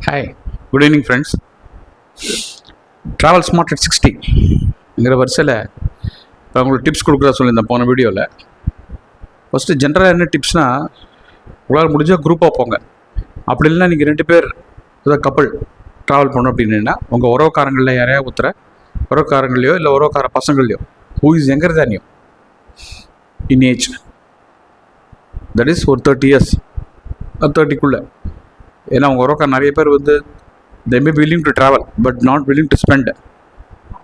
Hi, good evening friends. Travel smart at 60ங்கிற வரிசையில் இப்போ உங்களுக்கு டிப்ஸ் கொடுக்குறா சொல்லியிருந்தேன் போன வீடியோவில். ஃபஸ்ட்டு ஜென்ரலாக என்ன டிப்ஸ்னால், உங்களால் முடிஞ்சால் குரூப்பாக போங்க. அப்படி இல்லைன்னா நீங்கள் 2 பேர் ஏதாவது கப்பல் ட்ராவல் பண்ணணும் அப்படின்னா உங்கள் உறவுக்காரங்களில் யாரையா ஒருத்தர உறவுக்காரங்களையோ இல்லை உறவுக்கார பசங்களையோ who is younger than you in age, that is ஒரு 30 இயர்ஸ் 30க்குள்ளே. ஏன்னா அவங்க உறவுக்கார நிறைய பேர் வந்து they may be willing to travel but not willing to spend,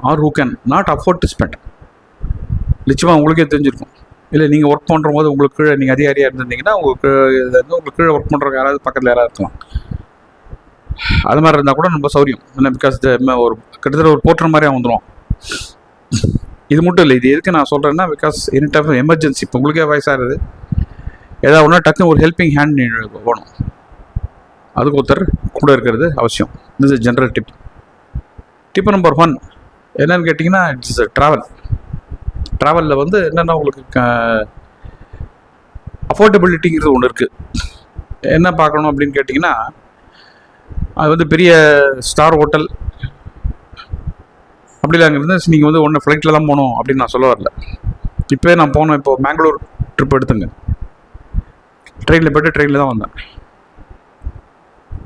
or who can not afford to spend. நிச்சயமாக உங்களுக்கே தெரிஞ்சிருக்கும். இல்லை நீங்கள் ஒர்க் பண்ணுற போது உங்களுக்கு கீழே நீங்கள் அதிகாரியாக இருந்திருந்தீங்கன்னா உங்களுக்கு கீழே ஒர்க் பண்ணுறவங்க யாராவது பக்கத்தில் யாராவது இருக்கலாம். அது மாதிரி இருந்தால் கூட ரொம்ப சௌரியம் இல்லை, பிகாஸ் ஒரு கிட்டத்தட்ட ஒரு போர்ட்டர் மாதிரி வந்துடும். இது மட்டும் இல்லை, இது எதுக்கு நான் சொல்கிறேன்னா, பிகாஸ் எனி டைம் எமர்ஜென்சி, இப்போ உங்களுக்கே வயசாகிறது ஏதாவது ஒன்றா டக்குன்னு ஒரு ஹெல்பிங் ஹேண்ட் போகணும், அதுக்கு ஒருத்தர் கூட இருக்கிறது அவசியம். This is general tip. Tip number 1 என்னன்னு கேட்டிங்கன்னா, இட்ஸ் ட்ராவலில் வந்து என்னென்னா உங்களுக்கு அஃபோர்டபிலிட்டிங்கிறது ஒன்று இருக்குது. என்ன பார்க்கணும் அப்படின்னு கேட்டிங்கன்னா, அது வந்து பெரிய ஸ்டார் ஹோட்டல் அப்படிலாம் அங்கே இருந்து நீங்கள் வந்து ஒன்று ஃப்ளைட்டில் தான் போகணும் அப்படின்னு நான் சொல்ல வரல. இப்போயே நான் போனேன், இப்போது மேங்களூர் ட்ரிப் எடுத்துங்க, ட்ரெயினில் போய்ட்டு ட்ரெயினில் தான் வந்தேன்.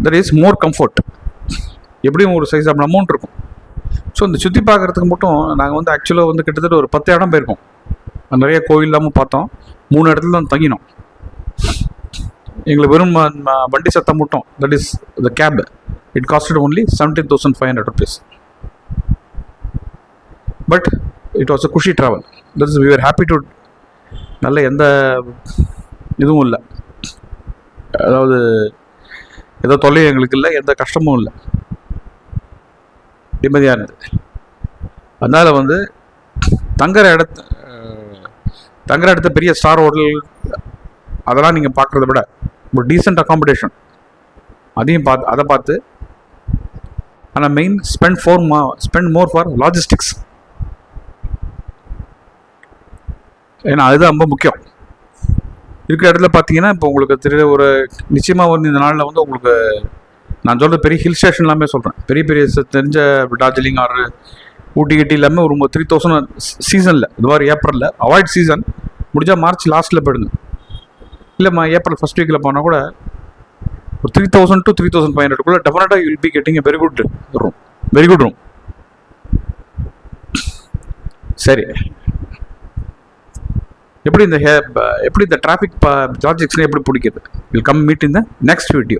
That is more comfort. எப்படியும் ஒரு சைஸ் அப்படி அமௌண்ட் இருக்கும். ஸோ இந்த சுற்றி பார்க்குறதுக்கு மட்டும் நாங்கள் வந்து ஆக்சுவலாக வந்து கிட்டத்தட்ட ஒரு 10 இடம் போயிருக்கோம். நிறைய கோவில் இல்லாமல் பார்த்தோம். 3 இடத்துல தான் தங்கினோம். எங்களுக்கு வெறும் வண்டி சத்தம் மட்டும், that is the cab, it costed only 17,500 rupees. But it was a குஷி travel. That is we are happy to. நல்ல எந்த இதுவும் இல்லை, அதாவது ஏதோ தொல்லை எங்களுக்கு இல்லை, எந்த கஷ்டமும் இல்லை, நிம்மதியாக இருந்தது. அதனால் வந்து தங்குற இடத்த பெரிய ஸ்டார் ஹோட்டல் அதெல்லாம் நீங்கள் பார்க்குறத விட ஒரு டீசெண்ட் அக்காமடேஷன் அதையும் அதை பார்த்து, ஆனால் main spend more for logistics. ஏன்னா அதுதான் ரொம்ப முக்கியம். இருக்கிற இடத்துல பார்த்தீங்கன்னா, இப்போ உங்களுக்கு தெரியல, ஒரு நிச்சயமாக வந்து இந்த நாளில் வந்து உங்களுக்கு நான் சொல்கிற பெரிய ஹில் ஸ்டேஷன் எல்லாமே சொல்கிறேன், பெரிய தெரிஞ்ச டார்ஜிலிங் ஆர் ஊட்டி கிட்டி எல்லாமே ஒரு 3,000 சீசனில், இது மாதிரி ஏப்ரலில் அவாய்ட் சீசன், முடிஞ்சால் மார்ச் லாஸ்ட்டில் போயிடுங்க. இல்லைம்மா ஏப்ரல் ஃபஸ்ட் வீக்கில் போனால் கூட ஒரு 3,000 to 3,500 டெஃபினட்டாக you will be getting very good room. சரி, எப்படி இந்த டிராஃபிக் லாஜிக்ஸ்லாம் எப்படி பிடிக்கிறது, will come meet in the next video.